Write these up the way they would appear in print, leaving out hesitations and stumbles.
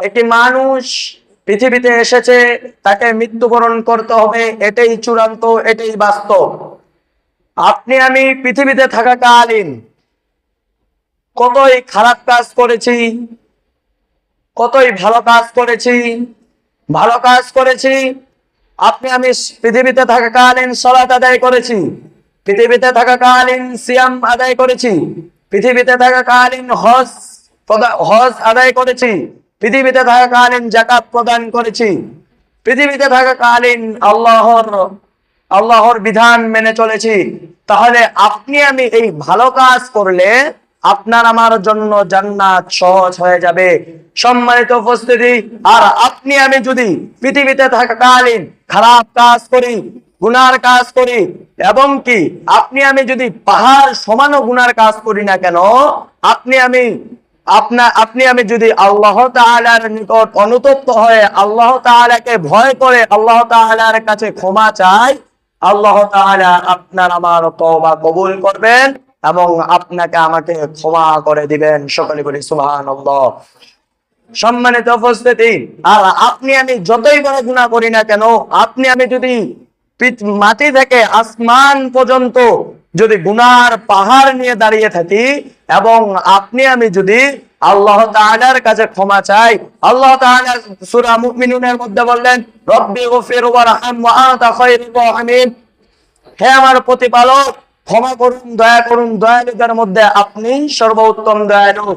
একটি মানুষ পৃথিবীতে এসেছে, তাকে মৃত্যুবরণ করতে হবে, এটাই চূড়ান্ত, এটাই বাস্তব। আপনি আমি পৃথিবীতে থাকাকালীন কতই খারাপ কাজ করেছি, কতই ভালো কাজ করেছি। ভালো কাজ করেছি, আপনি আমি পৃথিবীতে থাকাকালীন সালাত আদায় করেছি, পৃথিবীতে থাকাকালীন সিয়াম আদায় করেছি, পৃথিবীতে থাকাকালীন হজ আদায় করেছি, পৃথিবীতে থাকাকালীন যাকাত প্রদান করেছি, পৃথিবীতে থাকাকালীন আল্লাহর বিধান মেনে চলেছি। তাহলে আপনি আমি এই ভালো কাজ করলে আপনার আমার জন্য জান্নাত সহজ হয়ে যাবে। সম্মানিত উপস্থিতি, আর আপনি আমি যদি পৃথিবীতে থাকাকালীন খারাপ কাজ করি, গুনার কাজ করি, এবং কি আপনি আমি যদি পাহাড় সমানও গুনার কাজ করি না কেন, আপনি আমি যদি আল্লাহ তাআলার নিকট অনুতপ্ত হয়ে আল্লাহ তাআলাকে ভয় করে আল্লাহ তাআলার কাছে ক্ষমা চাই, আল্লাহ তাআলা আপনার আমার তওবা কবুল করবেন এবং আপনাকে আমাকে ক্ষমা করে দিবেন। সকলে বলি সুবহানাল্লাহ। সম্মানিত উপস্থিতি, আর আপনি আমি যতই বড় গুনাহ করি না কেন, আপনি আমি যদি মাটি থেকে আসমান পর্যন্ত যদি গুনার পাহাড় নিয়ে দাঁড়িয়ে থাকি এবং আপনি আমি যদি আল্লাহ তাআলার কাছে ক্ষমা চাই, আল্লাহ তাআলা সূরা মুমিনুনের মধ্যে বললেন, রব্বি গফির ওয়ারহাম ওয়া আনতা খায়রুর রাহিমিন, হে আমার প্রতিপালক, ক্ষমা করুন, দয়া করুন, দয়ালুদের মধ্যে আপনি সর্বোত্তম দয়ালু।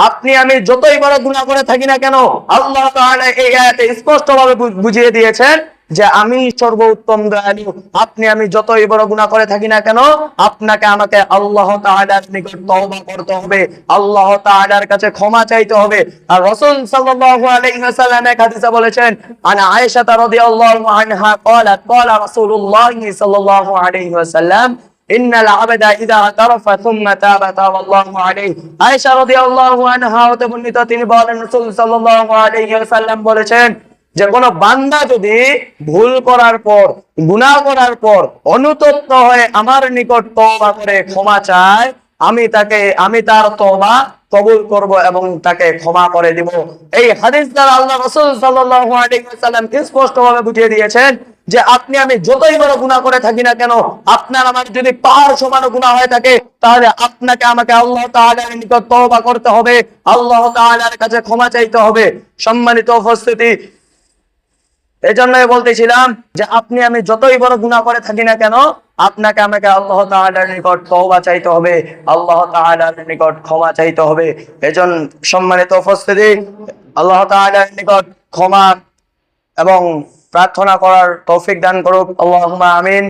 আপনি আমি যতই বড় গুনাহ করে থাকি না কেন, আল্লাহ তাআলা এই আয়াতে স্পষ্টভাবে বুঝিয়ে দিয়েছেন যে আমি সর্বোত্তম দয়ালু। আপনি আমি যতই বড় গুনাহ করে থাকি না কেন, আপনাকে আমাকে আল্লাহ তাআলার নিকট তওবা করতে হবে, আল্লাহ তাআলার কাছে ক্ষমা চাইতে হবে। আর রাসূল সাল্লাল্লাহু আলাইহি ওয়াসাল্লাম এক হাদিসে বলেছেন, আনা আয়েশা রাদিয়াল্লাহু আনহা ক্বালাত ক্বালা রাসূলুল্লাহ সাল্লাল্লাহু আলাইহি ওয়াসাল্লাম, ইন্নাল আবদা ইযা তারাফা সুম্মা তাবা তাওয়াল্লাহু আলাইহি। আয়েশা রাদিয়াল্লাহু আনহা হতে বর্ণিত, তিনি বলেন রাসূল সাল্লাল্লাহু আলাইহি ওয়াসাল্লাম বলেছেন যে কোন বান্দা যদি ভুল করার পর, গুনাহ করার পর অনুতপ্ত হয়ে আমার নিকট তওবা করে ক্ষমা চায়, আমি তার তওবা কবুল করব এবং তাকে ক্ষমা করে দিব। এই হাদিস দ্বারা আল্লাহ রাসূল সাল্লাল্লাহু আলাইহি ওয়াসাল্লাম স্পষ্টভাবে বুঝিয়ে দিয়েছেন যে আপনি আমি যতই বড় গুনাহ করে থাকি না কেন, আপনার আমার যদি পাহাড় সমান গুনাহ হয়ে থাকে, তাহলে আপনাকে আমাকে আল্লাহ তাআলার নিকট তওবা করতে হবে, আল্লাহ তাআলার কাছে ক্ষমা চাইতে হবে। সম্মানিত উপস্থিতি, এজন্যই বলতেছিলাম যে আপনি আমি যতই বড় গুনাহ করে থাকি না কেন, আপনাকে আমাকে আল্লাহ তাআলার নিকট তওবা চাইতে হবে, আল্লাহ তাআলার নিকট ক্ষমা চাইতে হবে। এজন্য সম্মানিত উপস্থিতি, আল্লাহ তাআলার নিকট ক্ষমা এবং প্রার্থনা করার তৌফিক দান করুক, আল্লাহুম্মা আমিন।